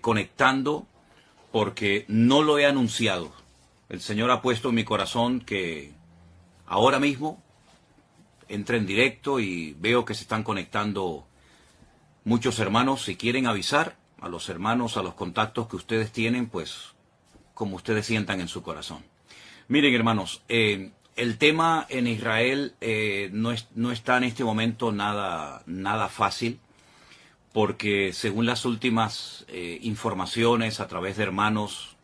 conectando porque no lo he anunciado. El Señor ha puesto en mi corazón que ahora mismo entre en directo y veo que se están conectando muchos hermanos. Si quieren avisar a los hermanos, a los contactos que ustedes tienen, pues como ustedes sientan en su corazón. Miren, hermanos, el tema en Israel no está en este momento nada fácil, porque según las últimas informaciones a través de hermanos,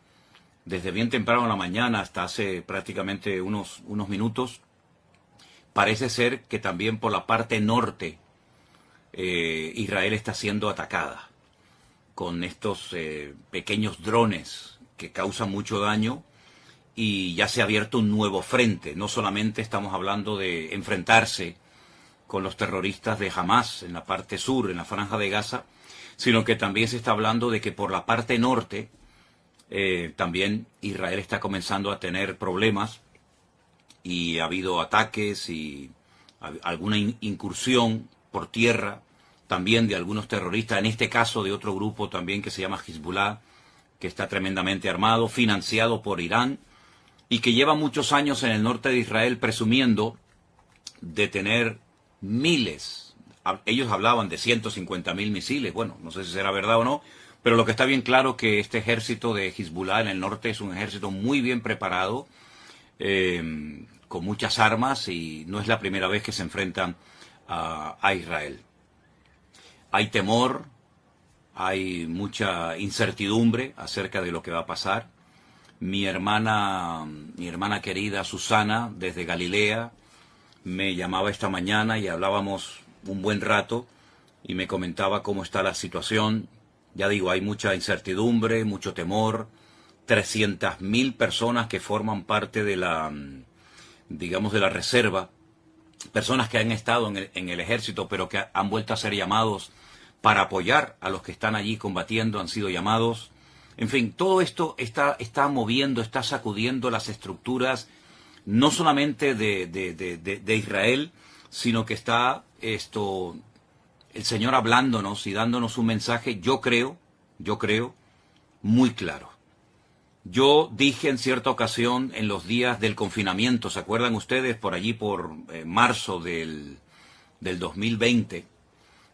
desde bien temprano en la mañana hasta hace prácticamente unos minutos, parece ser que también por la parte norte Israel está siendo atacada con estos pequeños drones que causan mucho daño, y ya se ha abierto un nuevo frente. No solamente estamos hablando de enfrentarse con los terroristas de Hamas en la parte sur, en la franja de Gaza, sino que también se está hablando de que por la parte norte también Israel está comenzando a tener problemas, y ha habido ataques y alguna incursión por tierra también de algunos terroristas, en este caso de otro grupo también que se llama Hezbollah, que está tremendamente armado, financiado por Irán, y que lleva muchos años en el norte de Israel presumiendo de tener miles. Ellos hablaban de 150.000 misiles. Bueno, no sé si será verdad o no, pero lo que está bien claro que este ejército de Hezbollah en el norte es un ejército muy bien preparado, con muchas armas, y no es la primera vez que se enfrentan a Israel. Hay temor, hay mucha incertidumbre acerca de lo que va a pasar. Mi hermana querida Susana, desde Galilea, me llamaba esta mañana y hablábamos un buen rato y me comentaba cómo está la situación. Ya digo, hay mucha incertidumbre, mucho temor. 300.000 personas que forman parte de la, digamos, de la reserva, personas que han estado en el ejército, pero que han vuelto a ser llamados para apoyar a los que están allí combatiendo, han sido llamados. En fin, todo esto está moviendo, está sacudiendo las estructuras, no solamente de Israel, sino que está el Señor hablándonos y dándonos un mensaje, yo creo, muy claro. Yo dije en cierta ocasión, en los días del confinamiento, ¿se acuerdan ustedes? Por allí, por marzo del 2020,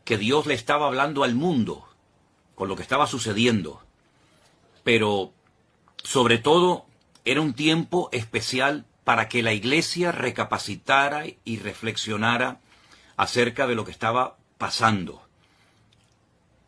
que Dios le estaba hablando al mundo con lo que estaba sucediendo. Pero, sobre todo, era un tiempo especial para que la iglesia recapacitara y reflexionara acerca de lo que estaba pasando.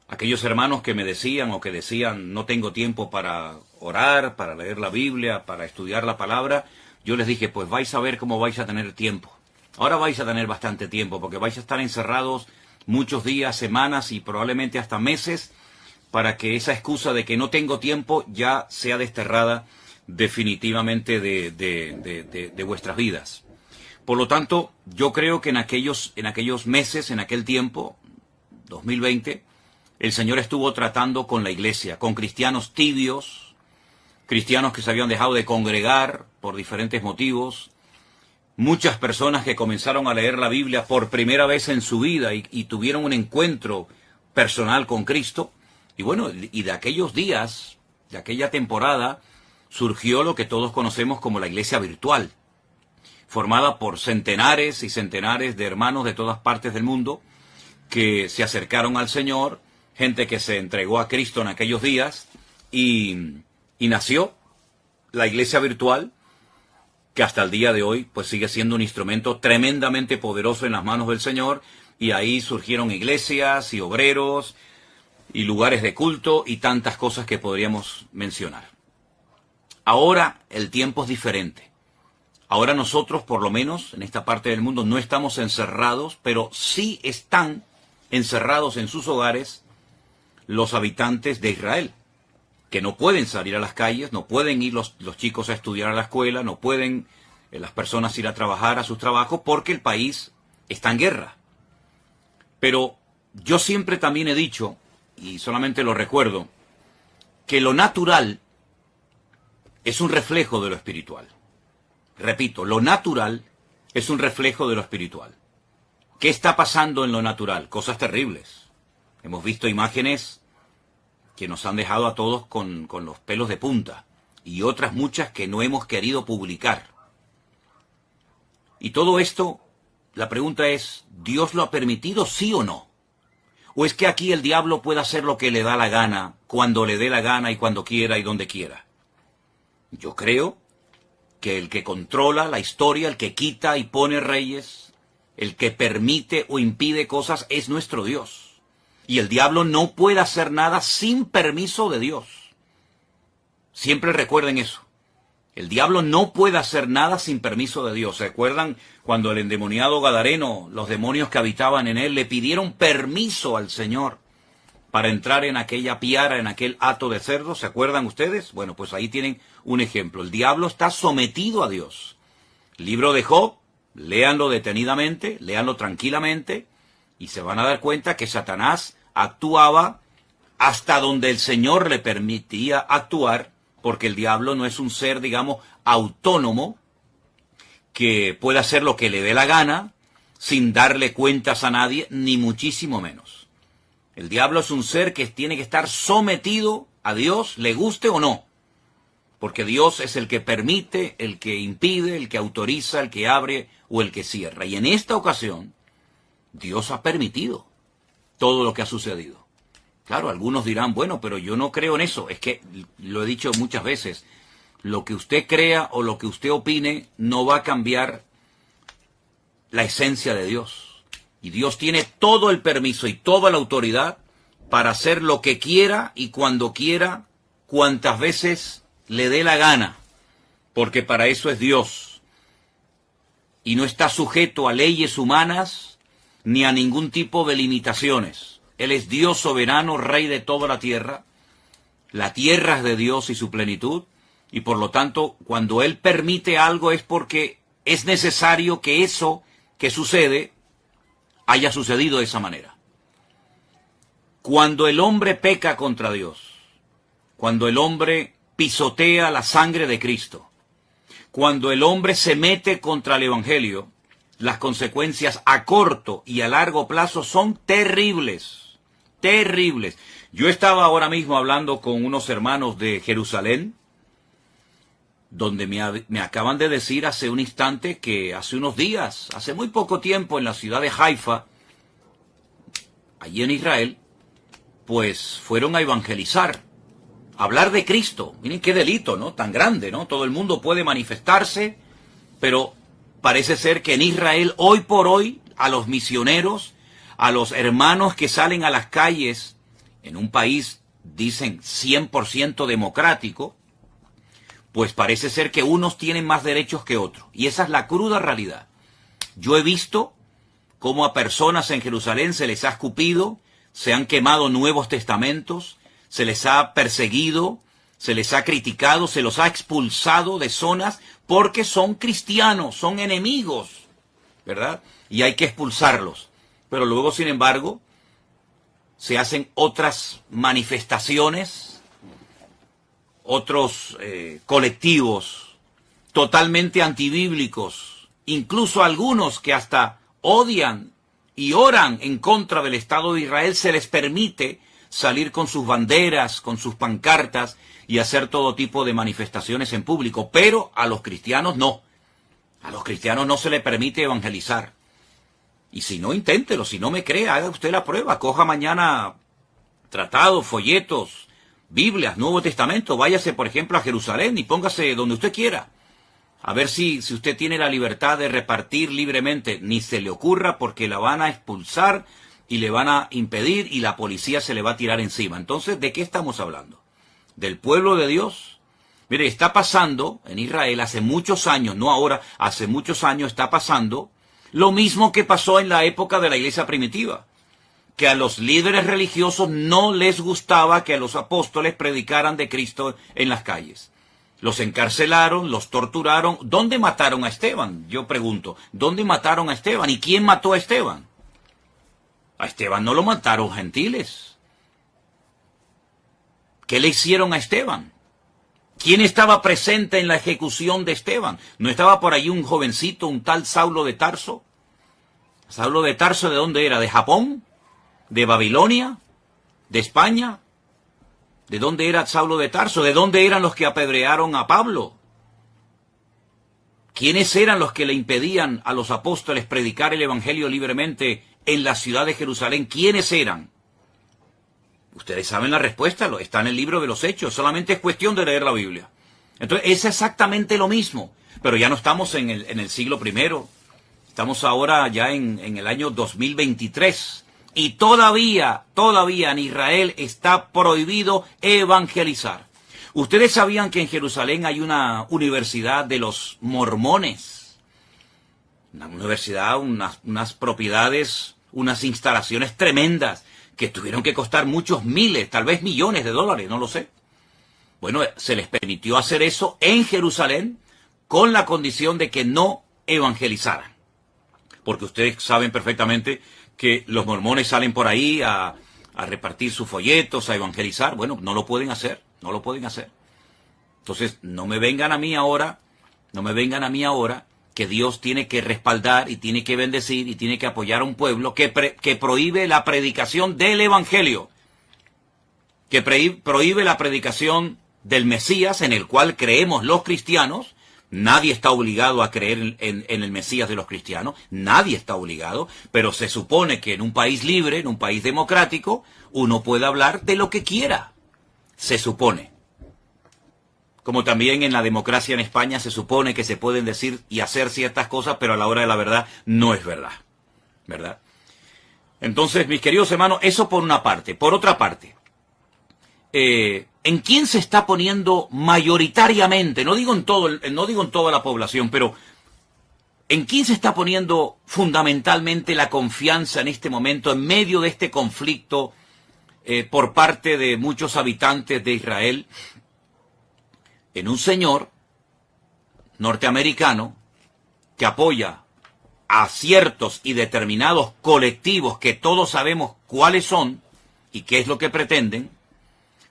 Aquellos hermanos que me decían o que decían, no tengo tiempo para orar, para leer la Biblia, para estudiar la palabra, yo les dije, pues vais a ver cómo vais a tener tiempo. Ahora vais a tener bastante tiempo, porque vais a estar encerrados muchos días, semanas y probablemente hasta meses, para que esa excusa de que no tengo tiempo ya sea desterrada definitivamente de vuestras vidas. Por lo tanto, yo creo que en aquellos meses, en aquel tiempo, 2020, el Señor estuvo tratando con la iglesia, con cristianos tibios, cristianos que se habían dejado de congregar por diferentes motivos, muchas personas que comenzaron a leer la Biblia por primera vez en su vida y tuvieron un encuentro personal con Cristo. Y bueno, y de aquellos días, de aquella temporada, surgió lo que todos conocemos como la iglesia virtual, formada por centenares y centenares de hermanos de todas partes del mundo que se acercaron al Señor, gente que se entregó a Cristo en aquellos días, y nació la iglesia virtual, que hasta el día de hoy pues sigue siendo un instrumento tremendamente poderoso en las manos del Señor, y ahí surgieron iglesias y obreros y lugares de culto y tantas cosas que podríamos mencionar. Ahora el tiempo es diferente. Ahora nosotros, por lo menos en esta parte del mundo, no estamos encerrados, pero sí están encerrados en sus hogares los habitantes de Israel, que no pueden salir a las calles, no pueden ir los chicos a estudiar a la escuela, no pueden las personas ir a trabajar a sus trabajos, porque el país está en guerra. Pero yo siempre también he dicho, y solamente lo recuerdo, que lo natural es un reflejo de lo espiritual. Repito, lo natural es un reflejo de lo espiritual. ¿Qué está pasando en lo natural? Cosas terribles. Hemos visto imágenes que nos han dejado a todos con los pelos de punta, y otras muchas que no hemos querido publicar. Y todo esto, la pregunta es, ¿Dios lo ha permitido, sí o no? ¿O es que aquí el diablo puede hacer lo que le da la gana, cuando le dé la gana y cuando quiera y donde quiera? Yo creo que el que controla la historia, el que quita y pone reyes, el que permite o impide cosas es nuestro Dios. Y el diablo no puede hacer nada sin permiso de Dios. Siempre recuerden eso. El diablo no puede hacer nada sin permiso de Dios. ¿Se acuerdan cuando el endemoniado Gadareno, los demonios que habitaban en él, le pidieron permiso al Señor para entrar en aquella piara, en aquel hato de cerdo? ¿Se acuerdan ustedes? Bueno, pues ahí tienen un ejemplo. El diablo está sometido a Dios. Libro de Job, léanlo detenidamente, léanlo tranquilamente, y se van a dar cuenta que Satanás actuaba hasta donde el Señor le permitía actuar, porque el diablo no es un ser, digamos, autónomo, que pueda hacer lo que le dé la gana, sin darle cuentas a nadie, ni muchísimo menos. El diablo es un ser que tiene que estar sometido a Dios, le guste o no, porque Dios es el que permite, el que impide, el que autoriza, el que abre o el que cierra. Y en esta ocasión, Dios ha permitido todo lo que ha sucedido. Claro, algunos dirán, bueno, pero yo no creo en eso. Es que, lo he dicho muchas veces, lo que usted crea o lo que usted opine no va a cambiar la esencia de Dios. Y Dios tiene todo el permiso y toda la autoridad para hacer lo que quiera y cuando quiera, cuantas veces le dé la gana, porque para eso es Dios. Y no está sujeto a leyes humanas ni a ningún tipo de limitaciones. Él es Dios soberano, Rey de toda la tierra es de Dios y su plenitud, y por lo tanto, cuando Él permite algo es porque es necesario que eso que sucede haya sucedido de esa manera. Cuando el hombre peca contra Dios, cuando el hombre pisotea la sangre de Cristo, cuando el hombre se mete contra el Evangelio, las consecuencias a corto y a largo plazo son terribles, terribles. Yo estaba ahora mismo hablando con unos hermanos de Jerusalén, donde me acaban de decir hace un instante que hace unos días, hace muy poco tiempo, en la ciudad de Haifa, allí en Israel, pues fueron a evangelizar, a hablar de Cristo. Miren qué delito, ¿no? Tan grande, ¿no? Todo el mundo puede manifestarse, pero parece ser que en Israel, hoy por hoy, a los misioneros, a los hermanos que salen a las calles, en un país, dicen, 100% democrático, pues parece ser que unos tienen más derechos que otros. Y esa es la cruda realidad. Yo he visto cómo a personas en Jerusalén se les ha escupido, se han quemado Nuevos Testamentos, se les ha perseguido, se les ha criticado, se los ha expulsado de zonas porque son cristianos, son enemigos, ¿verdad? Y hay que expulsarlos. Pero luego, sin embargo, se hacen otras manifestaciones, otros colectivos totalmente antibíblicos, incluso algunos que hasta odian y oran en contra del Estado de Israel, se les permite salir con sus banderas, con sus pancartas y hacer todo tipo de manifestaciones en público. Pero a los cristianos no. A los cristianos no se les permite evangelizar. Y si no, inténtelo. Si no me cree, haga usted la prueba. Coja mañana tratados, folletos, Biblias, Nuevo Testamento. Váyase, por ejemplo, a Jerusalén y póngase donde usted quiera. A ver si usted tiene la libertad de repartir libremente. Ni se le ocurra, porque la van a expulsar y le van a impedir y la policía se le va a tirar encima. Entonces, ¿de qué estamos hablando? ¿Del pueblo de Dios? Mire, está pasando en Israel hace muchos años, no ahora, hace muchos años está pasando lo mismo que pasó en la época de la iglesia primitiva, que a los líderes religiosos no les gustaba que a los apóstoles predicaran de Cristo en las calles. Los encarcelaron, los torturaron. ¿Dónde mataron a Esteban? Yo pregunto, ¿dónde mataron a Esteban? ¿Y quién mató a Esteban? A Esteban no lo mataron gentiles. ¿Qué le hicieron a Esteban? ¿Quién estaba presente en la ejecución de Esteban? ¿No estaba por ahí un jovencito, un tal Saulo de Tarso? ¿Saulo de Tarso de dónde era? ¿De Japón? ¿De Babilonia? ¿De España? ¿De dónde era Saulo de Tarso? ¿De dónde eran los que apedrearon a Pablo? ¿Quiénes eran los que le impedían a los apóstoles predicar el evangelio libremente en la ciudad de Jerusalén? ¿Quiénes eran? Ustedes saben la respuesta, está en el libro de los Hechos, solamente es cuestión de leer la Biblia. Entonces es exactamente lo mismo, pero ya no estamos en el siglo I, estamos ahora ya en el año 2023. Y todavía en Israel está prohibido evangelizar. Ustedes sabían que en Jerusalén hay una universidad de los mormones. Una universidad, unas propiedades, unas instalaciones tremendas que tuvieron que costar muchos miles, tal vez millones de dólares, no lo sé. Bueno, se les permitió hacer eso en Jerusalén con la condición de que no evangelizaran. Porque ustedes saben perfectamente que los mormones salen por ahí a repartir sus folletos, a evangelizar. Bueno, no lo pueden hacer, no lo pueden hacer. Entonces, no me vengan a mí ahora que Dios tiene que respaldar y tiene que bendecir y tiene que apoyar a un pueblo que prohíbe la predicación del evangelio, que prohíbe la predicación del Mesías en el cual creemos los cristianos. Nadie está obligado a creer en el Mesías de los cristianos, nadie está obligado, pero se supone que en un país libre, en un país democrático, uno puede hablar de lo que quiera, se supone. Como también en la democracia en España se supone que se pueden decir y hacer ciertas cosas, pero a la hora de la verdad no es verdad, ¿verdad? Entonces, mis queridos hermanos, eso por una parte. Por otra parte, ¿en quién se está poniendo mayoritariamente? No digo en toda la población, pero ¿en quién se está poniendo fundamentalmente la confianza en este momento, en medio de este conflicto por parte de muchos habitantes de Israel? En un señor norteamericano que apoya a ciertos y determinados colectivos que todos sabemos cuáles son y qué es lo que pretenden.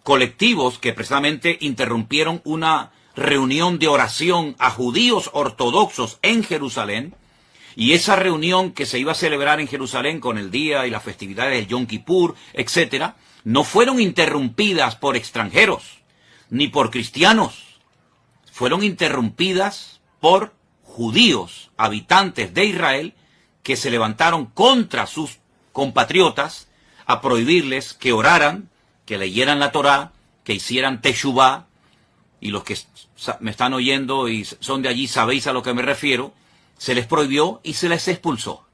Colectivos que precisamente interrumpieron una reunión de oración a judíos ortodoxos en Jerusalén, y esa reunión que se iba a celebrar en Jerusalén con el día y las festividades del Yom Kippur, etcétera, no fueron interrumpidas por extranjeros, ni por cristianos, fueron interrumpidas por judíos, habitantes de Israel, que se levantaron contra sus compatriotas a prohibirles que oraran, que leyeran la Torá, que hicieran teshuvá, y los que me están oyendo y son de allí sabéis a lo que me refiero, se les prohibió y se les expulsó.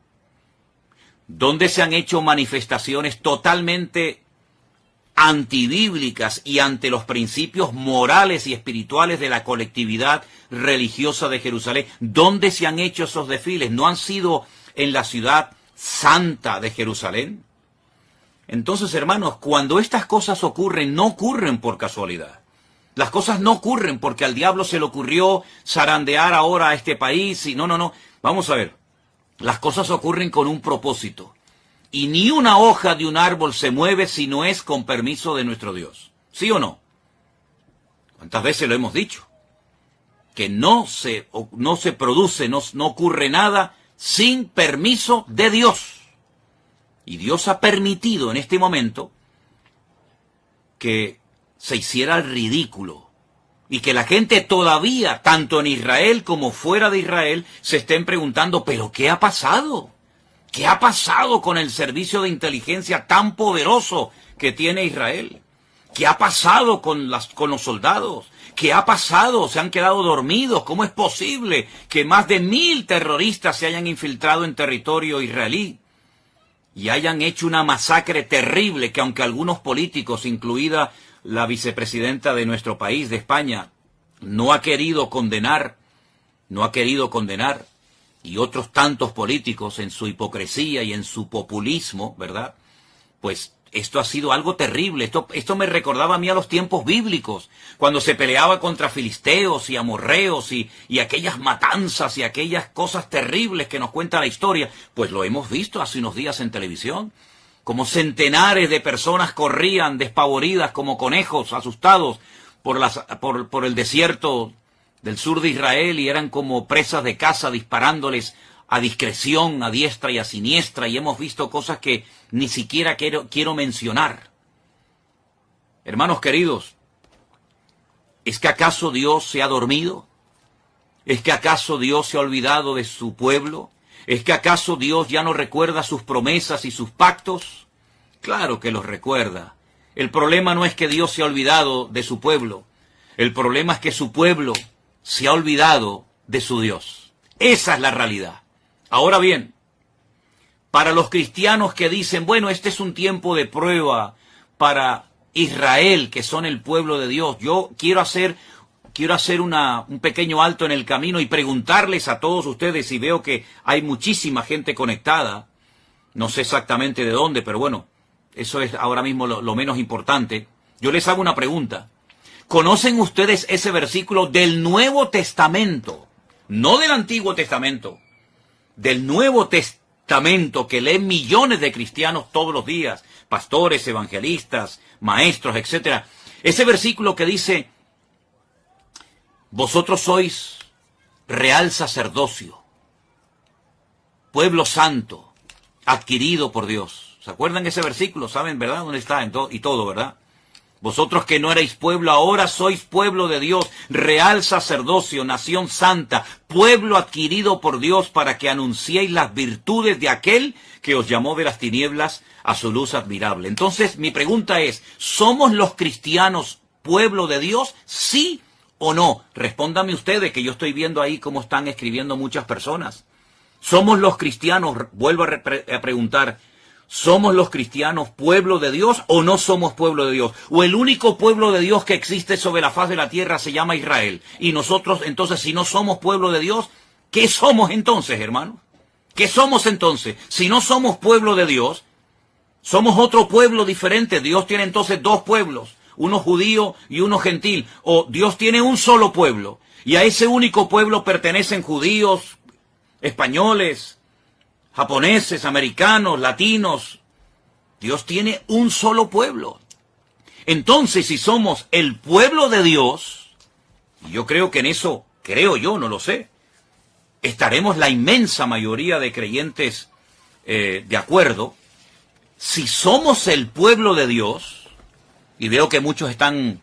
Donde se han hecho manifestaciones totalmente antibíblicas y ante los principios morales y espirituales de la colectividad religiosa de Jerusalén. ¿Dónde se han hecho esos desfiles? ¿No han sido en la ciudad santa de Jerusalén? Entonces, hermanos, cuando estas cosas ocurren, no ocurren por casualidad. Las cosas no ocurren porque al diablo se le ocurrió zarandear ahora a este país y no. Vamos a ver, las cosas ocurren con un propósito. Y ni una hoja de un árbol se mueve si no es con permiso de nuestro Dios. ¿Sí o no? ¿Cuántas veces lo hemos dicho? Que no se produce, no ocurre nada sin permiso de Dios. Y Dios ha permitido en este momento que se hiciera el ridículo y que la gente todavía, tanto en Israel como fuera de Israel, se estén preguntando, ¿pero qué ha pasado? ¿Qué ha pasado con el servicio de inteligencia tan poderoso que tiene Israel? ¿Qué ha pasado con los soldados? ¿Qué ha pasado? ¿Se han quedado dormidos? ¿Cómo es posible que más de 1000 terroristas se hayan infiltrado en territorio israelí y hayan hecho una masacre terrible que, aunque algunos políticos, incluida la vicepresidenta de nuestro país, de España, no ha querido condenar, y otros tantos políticos en su hipocresía y en su populismo, ¿verdad? Pues esto ha sido algo terrible. Esto me recordaba a mí a los tiempos bíblicos, cuando se peleaba contra filisteos y amorreos y aquellas matanzas y aquellas cosas terribles que nos cuenta la historia. Pues lo hemos visto hace unos días en televisión, como centenares de personas corrían despavoridas como conejos, asustados por el desierto del sur de Israel, y eran como presas de caza disparándoles a discreción, a diestra y a siniestra, y hemos visto cosas que ni siquiera quiero mencionar. Hermanos queridos, ¿es que acaso Dios se ha dormido? ¿Es que acaso Dios se ha olvidado de su pueblo? ¿Es que acaso Dios ya no recuerda sus promesas y sus pactos? Claro que los recuerda. El problema no es que Dios se ha olvidado de su pueblo. El problema es que su pueblo se ha olvidado de su Dios. Esa es la realidad. Ahora bien, para los cristianos que dicen, bueno, este es un tiempo de prueba para Israel, que son el pueblo de Dios, yo quiero hacer un pequeño alto en el camino y preguntarles a todos ustedes, y veo que hay muchísima gente conectada, no sé exactamente de dónde, pero bueno, eso es ahora mismo lo menos importante. Yo les hago una pregunta. ¿Conocen ustedes ese versículo del Nuevo Testamento? No del Antiguo Testamento, del Nuevo Testamento que leen millones de cristianos todos los días, pastores, evangelistas, maestros, etc. Ese versículo que dice, vosotros sois real sacerdocio, pueblo santo, adquirido por Dios. ¿Se acuerdan de ese versículo? ¿Saben, verdad? ¿Dónde está? Y todo, ¿verdad? Vosotros que no erais pueblo, ahora sois pueblo de Dios, real sacerdocio, nación santa, pueblo adquirido por Dios para que anunciéis las virtudes de aquel que os llamó de las tinieblas a su luz admirable. Entonces, mi pregunta es, ¿somos los cristianos pueblo de Dios? ¿Sí o no? Respóndanme ustedes, que yo estoy viendo ahí cómo están escribiendo muchas personas. ¿Somos los cristianos, vuelvo a preguntar, ¿somos los cristianos pueblo de Dios o no somos pueblo de Dios? ¿O el único pueblo de Dios que existe sobre la faz de la tierra se llama Israel? Y nosotros, entonces, si no somos pueblo de Dios, ¿qué somos entonces, hermanos? ¿Qué somos entonces? Si no somos pueblo de Dios, somos otro pueblo diferente. Dios tiene entonces dos pueblos, uno judío y uno gentil. O Dios tiene un solo pueblo, y a ese único pueblo pertenecen judíos, españoles, japoneses, americanos, latinos. Dios tiene un solo pueblo. Entonces, si somos el pueblo de Dios, y yo creo que en eso, no lo sé, estaremos la inmensa mayoría de creyentes de acuerdo. Si somos el pueblo de Dios, y veo que muchos están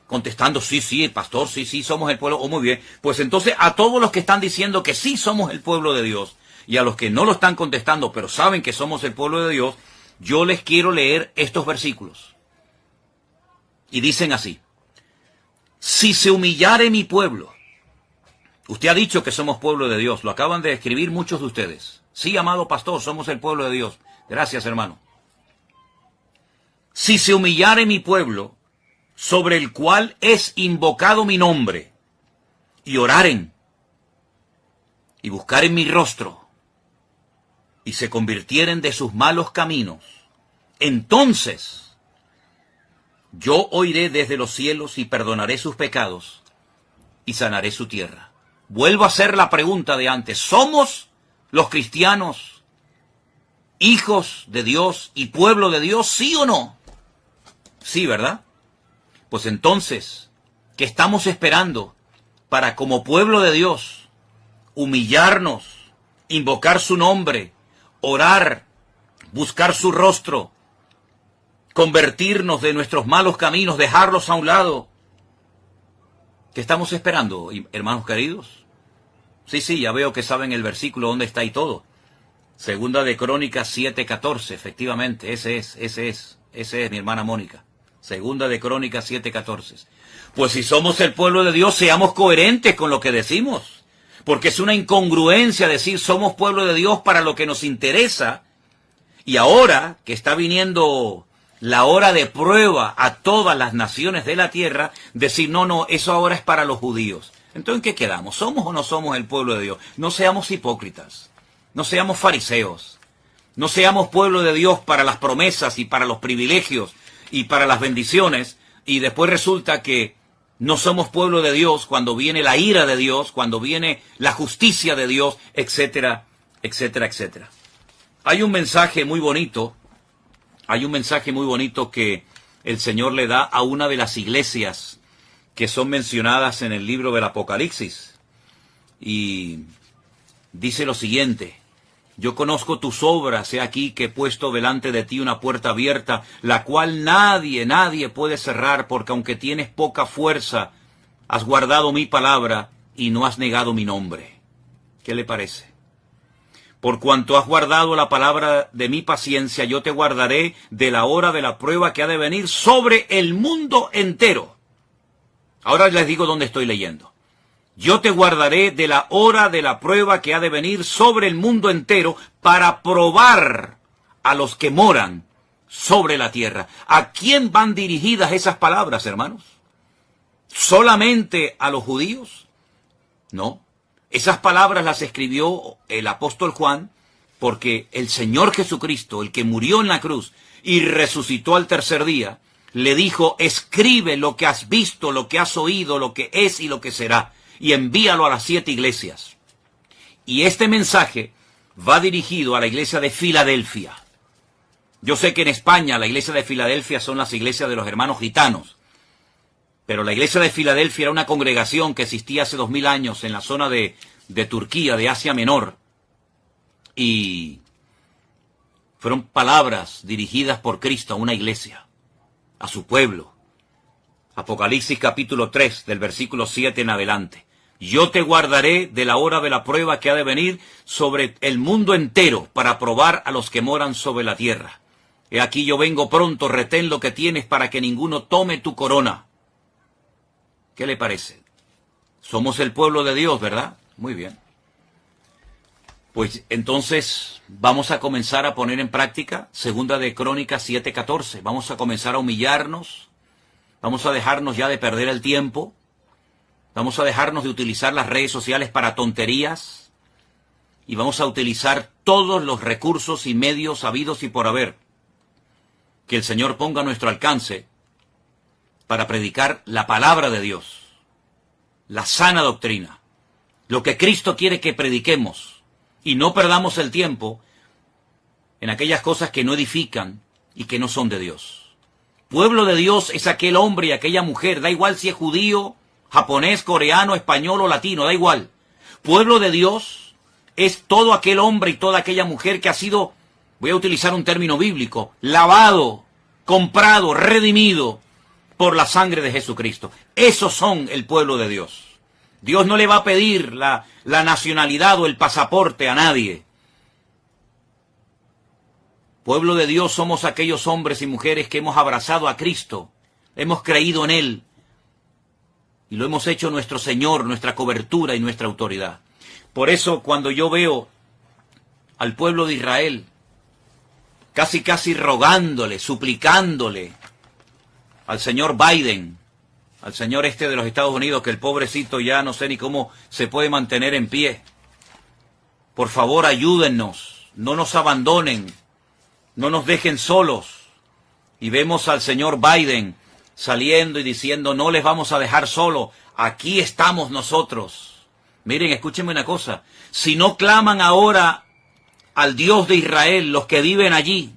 contestando, sí, pastor, sí, somos el pueblo, muy bien, pues entonces a todos los que están diciendo que sí somos el pueblo de Dios, y a los que no lo están contestando, pero saben que somos el pueblo de Dios, yo les quiero leer estos versículos. Y dicen así: si se humillare mi pueblo. Usted ha dicho que somos pueblo de Dios, lo acaban de escribir muchos de ustedes. Sí, amado pastor, somos el pueblo de Dios. Gracias, hermano. Si se humillare mi pueblo, sobre el cual es invocado mi nombre, y oraren, y buscaren mi rostro, y se convirtieren de sus malos caminos, entonces yo oiré desde los cielos y perdonaré sus pecados y sanaré su tierra. Vuelvo a hacer la pregunta de antes. ¿Somos los cristianos hijos de Dios y pueblo de Dios, sí o no? Sí, ¿verdad? Pues entonces, ¿qué estamos esperando para, como pueblo de Dios, humillarnos, invocar su nombre, orar, buscar su rostro, convertirnos de nuestros malos caminos, dejarlos a un lado? ¿Qué estamos esperando, hermanos queridos? Sí, ya veo que saben el versículo dónde está y todo. Segunda de Crónicas 7:14, efectivamente, ese es, mi hermana Mónica. Segunda de Crónicas 7:14. Pues si somos el pueblo de Dios, seamos coherentes con lo que decimos. Porque es una incongruencia decir somos pueblo de Dios para lo que nos interesa, y ahora que está viniendo la hora de prueba a todas las naciones de la tierra, decir no, eso ahora es para los judíos. Entonces, ¿en qué quedamos? ¿Somos o no somos el pueblo de Dios? No seamos hipócritas, no seamos fariseos, no seamos pueblo de Dios para las promesas y para los privilegios y para las bendiciones, y después resulta que no somos pueblo de Dios cuando viene la ira de Dios, cuando viene la justicia de Dios, etcétera, etcétera, etcétera. Hay un mensaje muy bonito que el Señor le da a una de las iglesias que son mencionadas en el libro del Apocalipsis. Y dice lo siguiente: Yo conozco tus obras, he aquí que he puesto delante de ti una puerta abierta, la cual nadie puede cerrar, porque aunque tienes poca fuerza, has guardado mi palabra y no has negado mi nombre. ¿Qué le parece? Por cuanto has guardado la palabra de mi paciencia, yo te guardaré de la hora de la prueba que ha de venir sobre el mundo entero. Ahora les digo dónde estoy leyendo. Yo te guardaré de la hora de la prueba que ha de venir sobre el mundo entero para probar a los que moran sobre la tierra. ¿A quién van dirigidas esas palabras, hermanos? ¿Solamente a los judíos? No. Esas palabras las escribió el apóstol Juan porque el Señor Jesucristo, el que murió en la cruz y resucitó al tercer día, le dijo, escribe lo que has visto, lo que has oído, lo que es y lo que será, y envíalo a las 7 iglesias. Y este mensaje va dirigido a la iglesia de Filadelfia. Yo sé que en España la iglesia de Filadelfia son las iglesias de los hermanos gitanos, pero la iglesia de Filadelfia era una congregación que existía hace 2000 años en la zona de Turquía, de Asia Menor, y fueron palabras dirigidas por Cristo a una iglesia, a su pueblo. Apocalipsis capítulo 3, del versículo 7 en adelante. Yo te guardaré de la hora de la prueba que ha de venir sobre el mundo entero para probar a los que moran sobre la tierra. He aquí yo vengo pronto, retén lo que tienes para que ninguno tome tu corona. ¿Qué le parece? Somos el pueblo de Dios, ¿verdad? Muy bien. Pues entonces vamos a comenzar a poner en práctica Segunda de Crónicas 7:14. Vamos a comenzar a humillarnos. Vamos a dejarnos ya de perder el tiempo. Vamos a dejarnos de utilizar las redes sociales para tonterías. Y vamos a utilizar todos los recursos y medios habidos y por haber que el Señor ponga a nuestro alcance para predicar la palabra de Dios, la sana doctrina, lo que Cristo quiere que prediquemos, y no perdamos el tiempo en aquellas cosas que no edifican y que no son de Dios. Pueblo de Dios es aquel hombre y aquella mujer, da igual si es judío, japonés, coreano, español o latino, da igual. Pueblo de Dios es todo aquel hombre y toda aquella mujer que ha sido, voy a utilizar un término bíblico, lavado, comprado, redimido por la sangre de Jesucristo. Esos son el pueblo de Dios. Dios no le va a pedir la nacionalidad o el pasaporte a nadie. Pueblo de Dios somos aquellos hombres y mujeres que hemos abrazado a Cristo, hemos creído en Él y lo hemos hecho nuestro Señor, nuestra cobertura y nuestra autoridad. Por eso cuando yo veo al pueblo de Israel casi rogándole, suplicándole al señor Biden, al señor de los Estados Unidos, que el pobrecito ya no sé ni cómo se puede mantener en pie. Por favor, ayúdennos, no nos abandonen, no nos dejen solos. Y vemos al señor Biden saliendo y diciendo, no les vamos a dejar solo, aquí estamos nosotros. Miren, escúchenme una cosa, si no claman ahora al Dios de Israel, los que viven allí,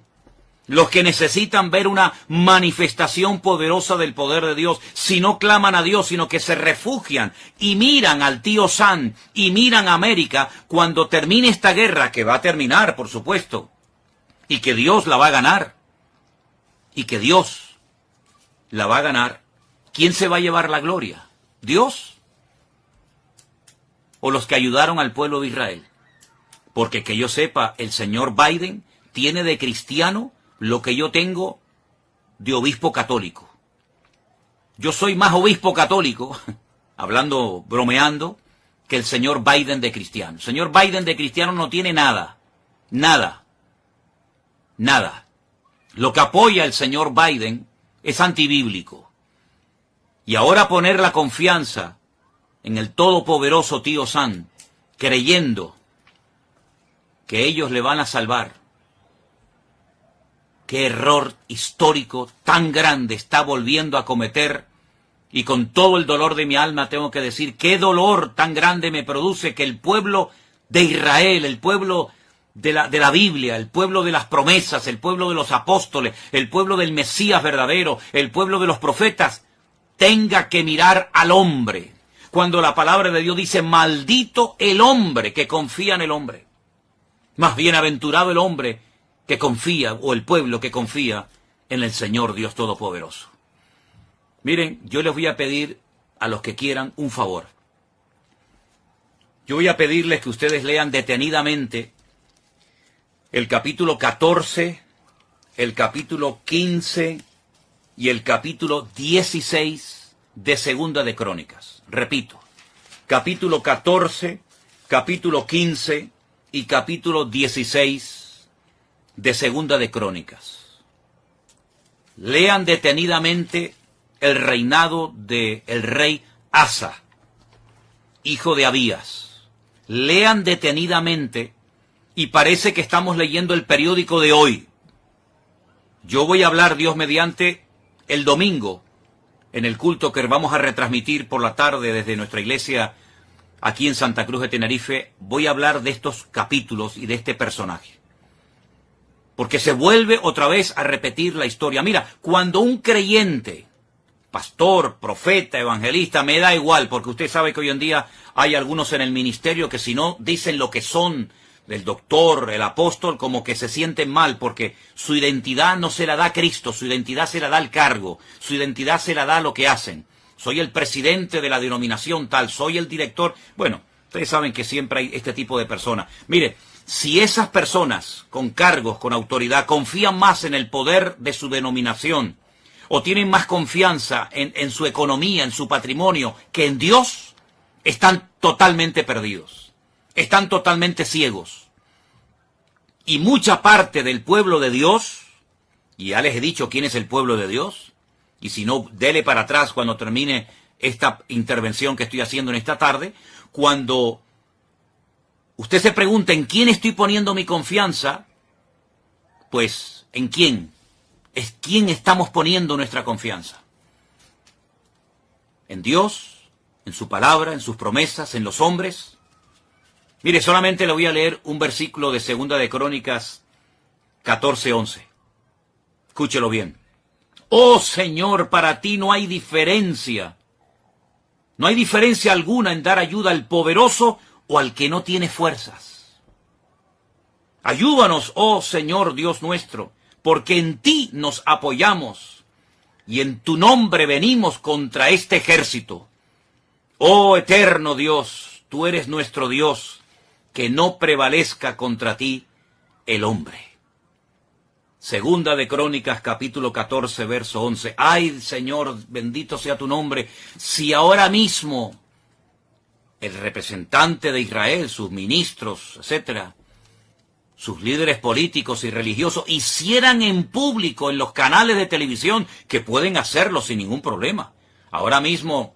los que necesitan ver una manifestación poderosa del poder de Dios, si no claman a Dios, sino que se refugian y miran al tío Sam y miran a América, cuando termine esta guerra, que va a terminar, por supuesto, y que Dios la va a ganar, y que Dios la va a ganar, ¿quién se va a llevar la gloria? ¿Dios? ¿O los que ayudaron al pueblo de Israel? Porque que yo sepa, el señor Biden tiene de cristiano lo que yo tengo de obispo católico. Yo soy más obispo católico, hablando, bromeando, que el señor Biden de cristiano. El señor Biden de cristiano no tiene nada, nada, nada. Lo que apoya el señor Biden es antibíblico. Y ahora poner la confianza en el todopoderoso tío Sam, creyendo que ellos le van a salvar. Qué error histórico tan grande está volviendo a cometer, y con todo el dolor de mi alma tengo que decir, qué dolor tan grande me produce que el pueblo de Israel, el pueblo de la Biblia, el pueblo de las promesas, el pueblo de los apóstoles, el pueblo del Mesías verdadero, el pueblo de los profetas, tenga que mirar al hombre, cuando la palabra de Dios dice, maldito el hombre que confía en el hombre. Más bienaventurado el hombre que confía, o el pueblo que confía en el Señor Dios Todopoderoso. Miren, yo les voy a pedir a los que quieran un favor. Yo voy a pedirles que ustedes lean detenidamente el capítulo 14, el capítulo 15 y el capítulo 16 de Segunda de Crónicas. Repito, capítulo 14, capítulo 15 y capítulo 16 de Segunda de Crónicas. Lean detenidamente el reinado del rey Asa, hijo de Abías. Lean detenidamente y parece que estamos leyendo el periódico de hoy. Yo voy a hablar, Dios mediante, el domingo, en el culto que vamos a retransmitir por la tarde desde nuestra iglesia aquí en Santa Cruz de Tenerife. Voy a hablar de estos capítulos y de este personaje. Porque se vuelve otra vez a repetir la historia. Mira, cuando un creyente, pastor, profeta, evangelista, me da igual, porque usted sabe que hoy en día hay algunos en el ministerio que si no dicen lo que son, el doctor, el apóstol, como que se sienten mal, porque su identidad no se la da Cristo, su identidad se la da el cargo, su identidad se la da lo que hacen. Soy el presidente de la denominación tal, soy el director. Bueno, ustedes saben que siempre hay este tipo de personas. Mire, si esas personas con cargos, con autoridad, confían más en el poder de su denominación, o tienen más confianza en su economía, en su patrimonio, que en Dios, están totalmente perdidos. Están totalmente ciegos. Y mucha parte del pueblo de Dios, y ya les he dicho quién es el pueblo de Dios, y si no, dele para atrás cuando termine esta intervención que estoy haciendo en esta tarde, cuando usted se pregunta en quién estoy poniendo mi confianza, pues, ¿en quién? Es quién estamos poniendo nuestra confianza. ¿En Dios? ¿En su palabra? ¿En sus promesas? ¿En los hombres? Mire, solamente le voy a leer un versículo de Segunda de Crónicas 14:11. Escúchelo bien. Oh Señor, para ti no hay diferencia. No hay diferencia alguna en dar ayuda al poderoso o al que no tiene fuerzas. Ayúdanos, oh Señor Dios nuestro, porque en ti nos apoyamos y en tu nombre venimos contra este ejército. Oh eterno Dios, tú eres nuestro Dios, que no prevalezca contra ti el hombre. Segunda de Crónicas, capítulo 14, verso 11. Ay, Señor, bendito sea tu nombre, si ahora mismo el representante de Israel, sus ministros, etcétera, sus líderes políticos y religiosos, hicieran en público en los canales de televisión, que pueden hacerlo sin ningún problema. Ahora mismo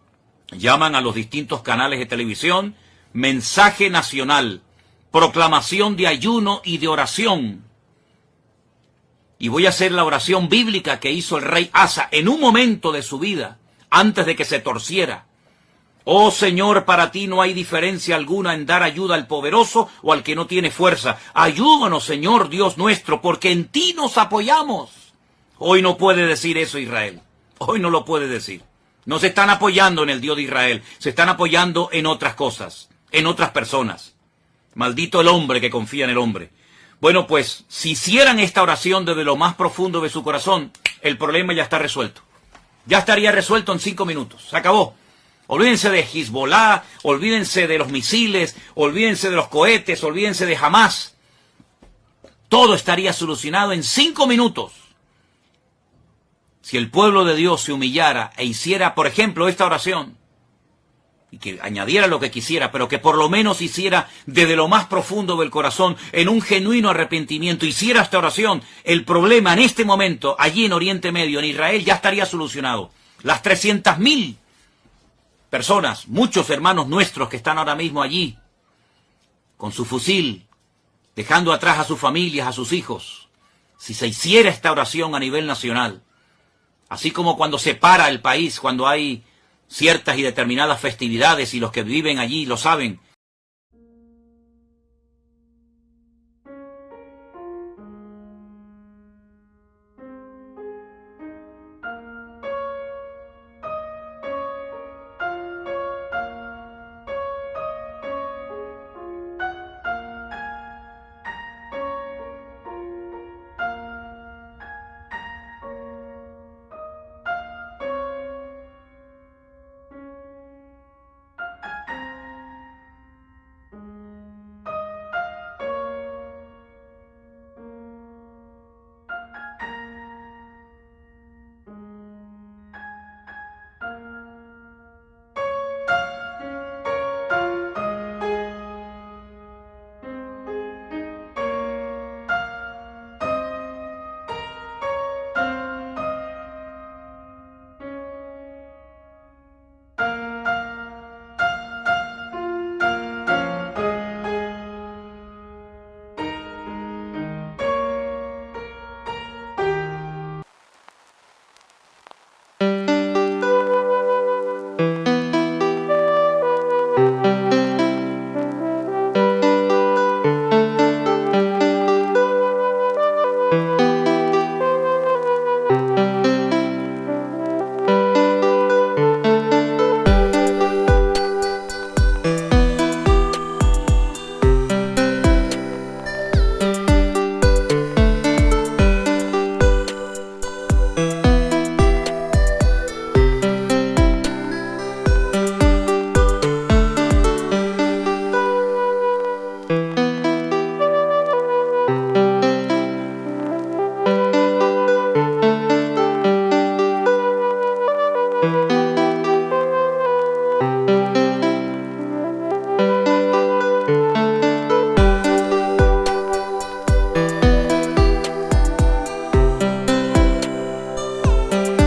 llaman a los distintos canales de televisión, mensaje nacional, proclamación de ayuno y de oración. Y voy a hacer la oración bíblica que hizo el rey Asa en un momento de su vida, antes de que se torciera. Oh Señor, para ti no hay diferencia alguna en dar ayuda al poderoso o al que no tiene fuerza. Ayúdanos, Señor Dios nuestro, porque en ti nos apoyamos. Hoy no puede decir eso Israel. Hoy no lo puede decir. No se están apoyando en el Dios de Israel. Se están apoyando en otras cosas, en otras personas. Maldito el hombre que confía en el hombre. Bueno, pues, si hicieran esta oración desde lo más profundo de su corazón, el problema ya está resuelto. Ya estaría resuelto en 5 minutos. Se acabó. Olvídense de Hezbollah, olvídense de los misiles, olvídense de los cohetes, olvídense de Hamás. Todo estaría solucionado en 5 minutos. Si el pueblo de Dios se humillara e hiciera, por ejemplo, esta oración, y que añadiera lo que quisiera, pero que por lo menos hiciera desde lo más profundo del corazón, en un genuino arrepentimiento, hiciera esta oración, el problema en este momento, allí en Oriente Medio, en Israel, ya estaría solucionado. Las 300.000 personas, muchos hermanos nuestros que están ahora mismo allí, con su fusil, dejando atrás a sus familias, a sus hijos, si se hiciera esta oración a nivel nacional, así como cuando se para el país, cuando hay ciertas y determinadas festividades, y los que viven allí lo saben,